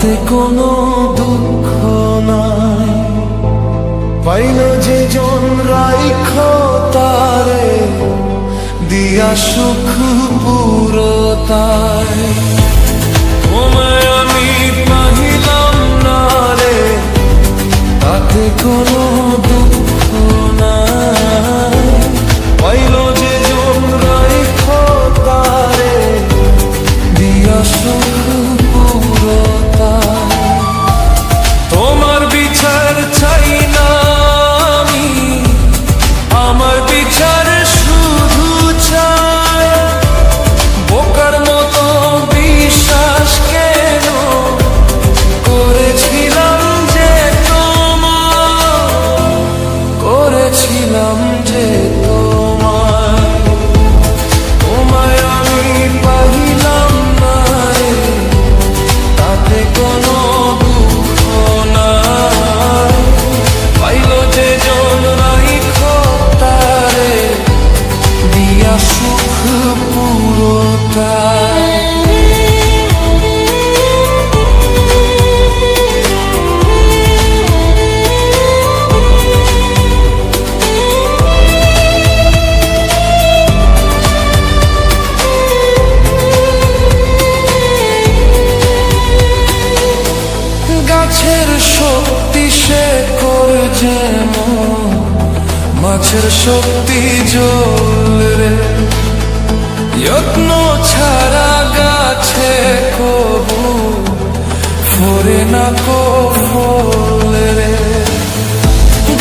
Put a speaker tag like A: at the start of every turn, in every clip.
A: তাতে কোনো দুঃখ নাই। পাইল যে জন রাইখ তারে দিয়া সুখ পুরোতায়। তোমায় আমি পাহিলাম না রে, তাতে কোনো দুঃখ নাই। পাইল যে জন রাইখ তারে দিয়া সুখ পুরোতায়। তোমার বিচার চাই না আমি, আমার বিচার শুধু চাই। বোকার মতো বিশ্বাস কেন করেছিলাম যে তোমার, করেছিলাম যে তোমার। তোমায় আমি পাহিলাম না রে, তাতে কোনো দুঃখ নাই। পাইল যে জন রাইখ তারে দিয়া সুখ পুরোটাই। গাছের শক্তি সে করে যেমন, মাছের শক্তি জল রে। যত্ন ছাড়া গাছে কবু ফোরে না কো ফল রে।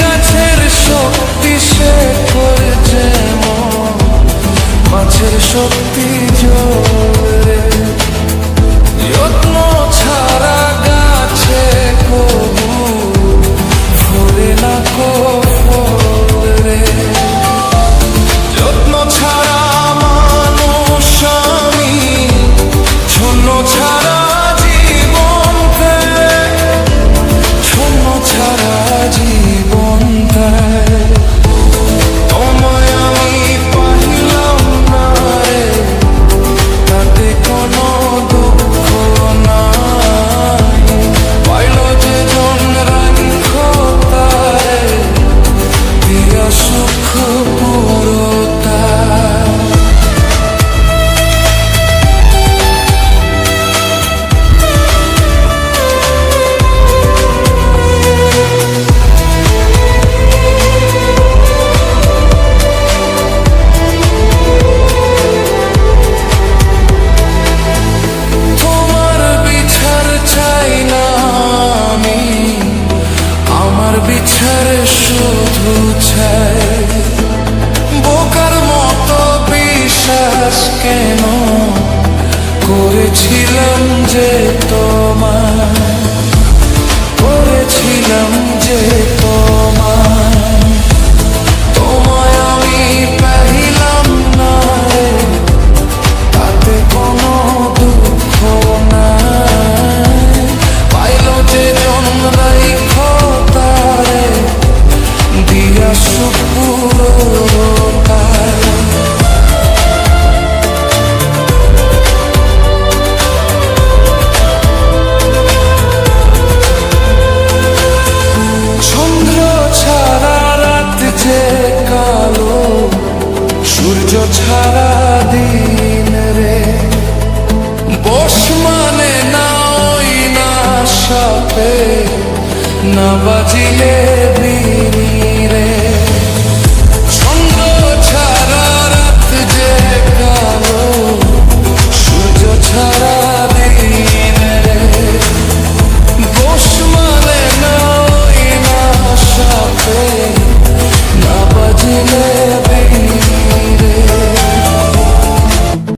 A: গাছের শক্তি সে করে যেমন, মাছের শক্তি জল রে। যত্ন ছাড়া গাছে কবু ফোরে না কো ফল রে। যত্ন ছাড়া মানুষ আমি, শূন্য ছাড়া জীবন দেয়, শূন্য ছাড়া জীবন দেয়। তোমায় আমি পাহিলাম না রে, তাতে কোনো দুঃখ নাই। পাইল যে জন রাইখ তারে দিয়া সুখ পুরোটাই। তোমার বিচার চাই না আমি, আমার বিচার শুধু চাই। বোকার মতো বিশ্বাস কেন করেছিলাম যে তোমার, করেছিলাম যে তোমার। তোমায় আমি পাহিলাম না রে, তাতে কোনো দুঃখ নাই। পাইল যে জন রাইখ তারে দিয়া সুখ পুরোটাই। চন্দ্র ছাড়া রাত যে কালো, সূর্য ছাড়া দিন রে। বশ মানে না ওই না সাপে, না বাজিলে বিনি রে। চন্দ্র ছাড়া রাত যে কালো, সূর্য ছাড়া